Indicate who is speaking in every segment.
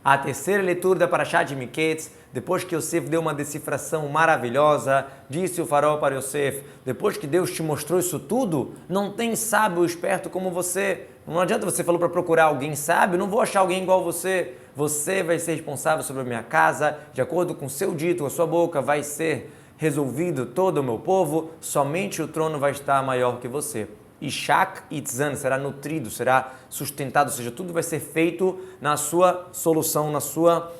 Speaker 1: A terceira leitura da Parashat de Miketz, depois que Yosef deu uma decifração maravilhosa, disse o faraó para Yosef, depois que Deus te mostrou isso tudo, não tem sábio ou esperto como você. Não adianta você falou para procurar alguém sábio, não vou achar alguém igual você. Você vai ser responsável sobre a minha casa, de acordo com o seu dito, com a sua boca, vai ser resolvido todo o meu povo, somente o trono vai estar maior que você. Ishak Itzan será nutrido, será sustentado, ou seja, tudo vai ser feito na sua solução, na sua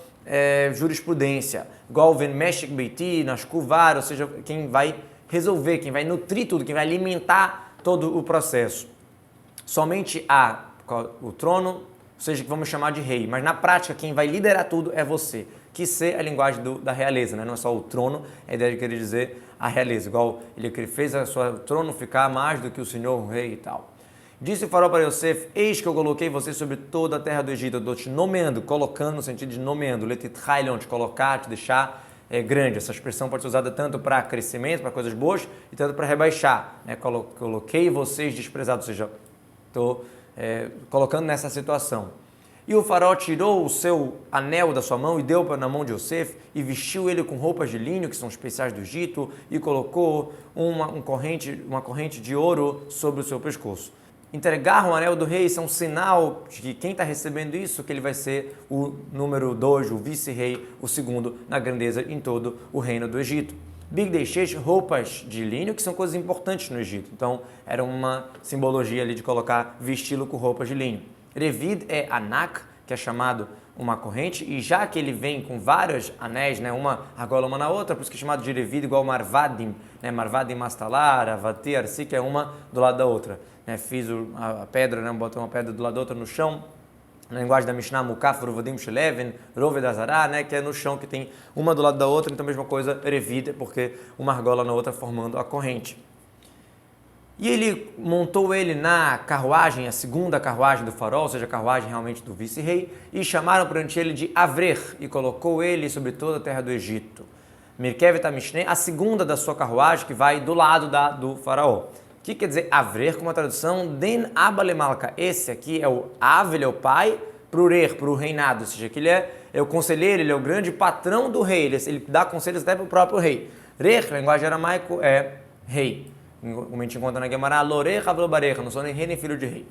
Speaker 1: jurisprudência. Igual Ven Meshek Beiti, Nashkuvar, ou seja, quem vai resolver, quem vai nutrir tudo, quem vai alimentar todo o processo. Somente o trono, ou seja, que vamos chamar de rei, mas na prática quem vai liderar tudo é você. Que ser a linguagem da realeza, né? Não é só o trono, a ideia de querer dizer a realeza, igual ele fez o seu trono ficar mais do que o Senhor, o rei e tal. Disse o faraó para Yosef, eis que eu coloquei você sobre toda a terra do Egito, eu estou te nomeando, colocando no sentido de nomeando, letitchailion, te colocar, te deixar grande. Essa expressão pode ser usada tanto para crescimento, para coisas boas, e tanto para rebaixar. Né? Coloquei vocês desprezados, ou seja, estou colocando nessa situação. E o faraó tirou o seu anel da sua mão e deu na mão de Yosef e vestiu ele com roupas de linho, que são especiais do Egito, e colocou uma corrente de ouro sobre o seu pescoço. Entregar o anel do rei, isso é um sinal de que quem está recebendo isso, que ele vai ser o número 2, o vice-rei, o segundo na grandeza em todo o reino do Egito. Bigdei roupas de linho, que são coisas importantes no Egito. Então, era uma simbologia ali de colocar, vesti-lo com roupas de linho. Revid é anak, que é chamado uma corrente, e já que ele vem com vários anéis, né, uma argola uma na outra, por isso que é chamado de revid, igual marvadim, né, marvadim mastalar, avati, arsi, que é uma do lado da outra. Né, fiz a pedra, né, botei uma pedra do lado da outra no chão, na linguagem da Mishnah, mukaf, ruvadim, sheleven, roved azará, né, que é no chão que tem uma do lado da outra, então a mesma coisa, revid, porque uma argola na outra formando a corrente. E ele montou ele na carruagem, a segunda carruagem do faraó, ou seja, a carruagem realmente do vice-rei, e chamaram perante ele de Avrer, e colocou ele sobre toda a terra do Egito. Mirkevet HaMishneh, a segunda da sua carruagem, que vai do lado do faraó. O que quer dizer Avrer, como a tradução? Den Abalemalka. Esse aqui é o Av, ele é o pai, para o reinado, ou seja, que ele é o conselheiro, ele é o grande patrão do rei, ele dá conselhos até para o próprio rei. Rech, linguagem aramaico, é rei. Como a gente encontra na Gemara, Lorecha Vlobarecha, não sou nem rei nem filho de rei.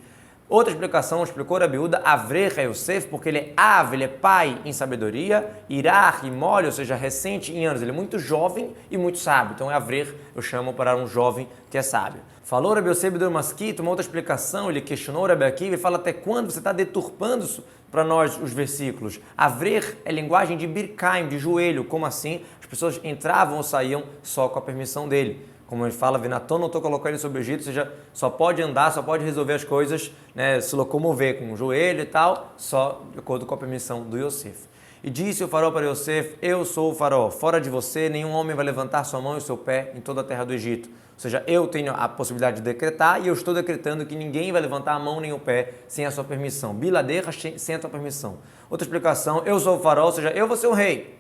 Speaker 1: Outra explicação, explicou Rabi Uda, Avrecha Yosef, porque ele é Av, ele é pai em sabedoria, Irach e Mole, ou seja, recente em anos, ele é muito jovem e muito sábio. Então é Avrech, eu chamo para um jovem que é sábio. Falou Rabi Yosef do Maskito, uma outra explicação, ele questionou Rabi Akiva e fala até quando você está deturpando para nós os versículos. Avrech é linguagem de Birkaim, de joelho, como assim? As pessoas entravam ou saíam só com a permissão dele. Como ele fala, Venaton, não estou colocando ele sobre o Egito, ou seja, só pode andar, só pode resolver as coisas, né, se locomover com o joelho e tal, só de acordo com a permissão do Yosef. E disse o faraó para Yosef, eu sou o faraó, fora de você nenhum homem vai levantar sua mão e seu pé em toda a terra do Egito. Ou seja, eu tenho a possibilidade de decretar e eu estou decretando que ninguém vai levantar a mão nem o pé sem a sua permissão. Biladeira sem a sua permissão. Outra explicação, eu sou o faraó, ou seja, eu vou ser o rei,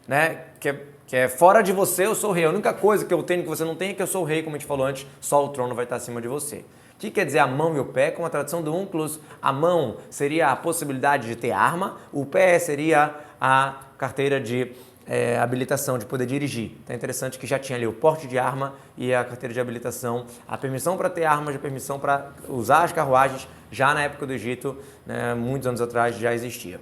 Speaker 1: né, que é fora de você, eu sou o rei. A única coisa que eu tenho que você não tem é que eu sou o rei, como a gente falou antes, só o trono vai estar acima de você. O que quer dizer a mão e o pé? Com a tradução do Unclus, a mão seria a possibilidade de ter arma, o pé seria a carteira de habilitação, de poder dirigir. Então é interessante que já tinha ali o porte de arma e a carteira de habilitação, a permissão para ter armas, a permissão para usar as carruagens, já na época do Egito, né, muitos anos atrás já existia.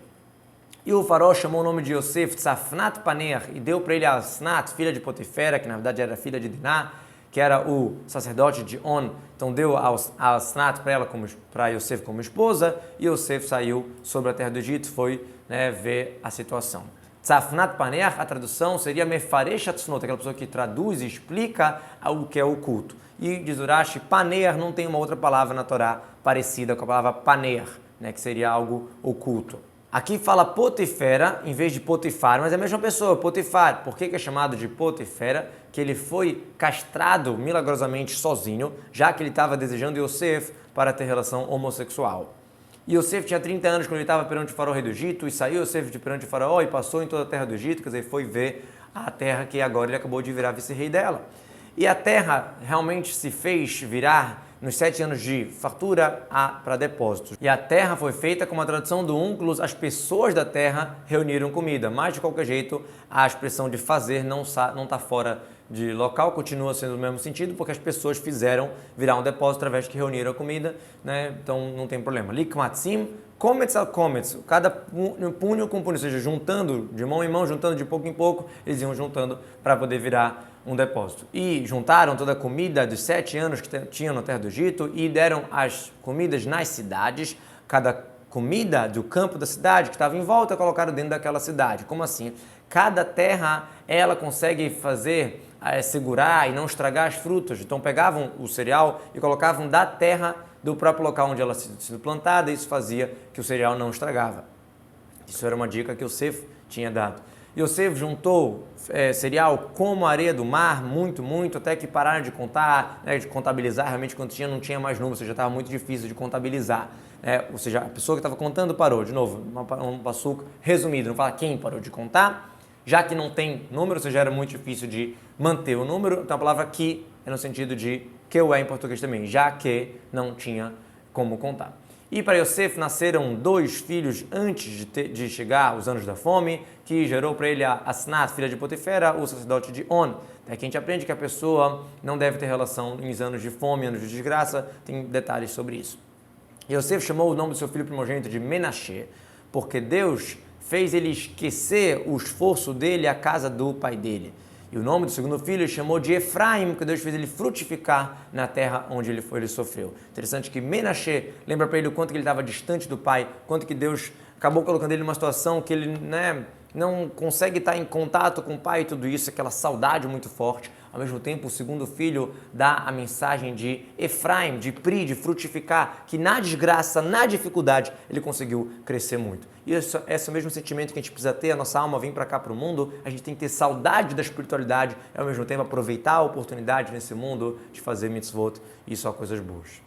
Speaker 1: E o faraó chamou o nome de Yosef Tzafnat Paner e deu para ele a Asnat, filha de Potifera, que na verdade era filha de Diná, que era o sacerdote de On. Então deu a Asnat para ela, para Yosef como esposa, e Yosef saiu sobre a terra do Egito, foi ver a situação. Tzafnat Paner, a tradução seria Mefaresh Atznot, aquela pessoa que traduz e explica o que é o culto. E diz Urashi, Paner não tem uma outra palavra na Torá parecida com a palavra Paner, né, que seria algo oculto. Aqui fala Potifera em vez de Potifar, mas é a mesma pessoa, Potifar. Por que é chamado de Potifera? Que ele foi castrado milagrosamente sozinho, já que ele estava desejando Yosef para ter relação homossexual. E Yosef tinha 30 anos quando ele estava perante o faraó rei do Egito, e saiu Yosef de perante o faraó e passou em toda a terra do Egito, quer dizer, foi ver a terra que agora ele acabou de virar vice-rei dela. E a terra realmente se fez virar nos 7 anos de fartura para depósitos. E a terra foi feita como a tradução do Onkelos, as pessoas da terra reuniram comida, mas de qualquer jeito a expressão de fazer não está fora de local, continua sendo o mesmo sentido, porque as pessoas fizeram virar um depósito através que reuniram a comida, né? Então não tem problema. Likmatzim, comets al comets, cada punho com punho, ou seja, juntando de mão em mão, juntando de pouco em pouco, eles iam juntando para poder virar um depósito. E juntaram toda a comida dos 7 anos que tinham na terra do Egito e deram as comidas nas cidades, cada comida do campo da cidade que estava em volta, colocaram dentro daquela cidade. Como assim? Cada terra, ela consegue fazer, segurar e não estragar as frutas. Então pegavam o cereal e colocavam da terra do próprio local onde ela tinha sido plantada, e isso fazia que o cereal não estragava. Isso era uma dica que o Yosef tinha dado. Yosef juntou cereal como a areia do mar, muito, até que pararam de contar, né, de contabilizar, realmente quando não tinha mais números, ou seja, estava muito difícil de contabilizar. Ou seja, a pessoa que estava contando parou. De novo, um passuco resumido, não fala quem parou de contar, já que não tem número, ou seja, era muito difícil de manter o número, então a palavra que é no sentido de que é em português também, já que não tinha como contar. E para Yosef nasceram 2 filhos antes de chegar os anos da fome, que gerou para ele a Asnat, filha de Potifera, o sacerdote de On. Daqui a gente aprende que a pessoa não deve ter relação em anos de fome, anos de desgraça, tem detalhes sobre isso. Yosef chamou o nome do seu filho primogênito de Menashe, porque Deus fez ele esquecer o esforço dele à casa do pai dele. E o nome do segundo filho ele chamou de Efraim, porque Deus fez ele frutificar na terra onde ele sofreu. Interessante que Menashe lembra para ele o quanto que ele estava distante do pai, quanto que Deus acabou colocando ele numa situação que ele não consegue estar em contato com o pai e tudo isso, aquela saudade muito forte. Ao mesmo tempo, o segundo filho dá a mensagem de Efraim, de Pri, de frutificar, que na desgraça, na dificuldade, ele conseguiu crescer muito. E esse é o mesmo sentimento que a gente precisa ter, a nossa alma vem para cá para o mundo, a gente tem que ter saudade da espiritualidade e ao mesmo tempo aproveitar a oportunidade nesse mundo de fazer mitzvot e só coisas boas.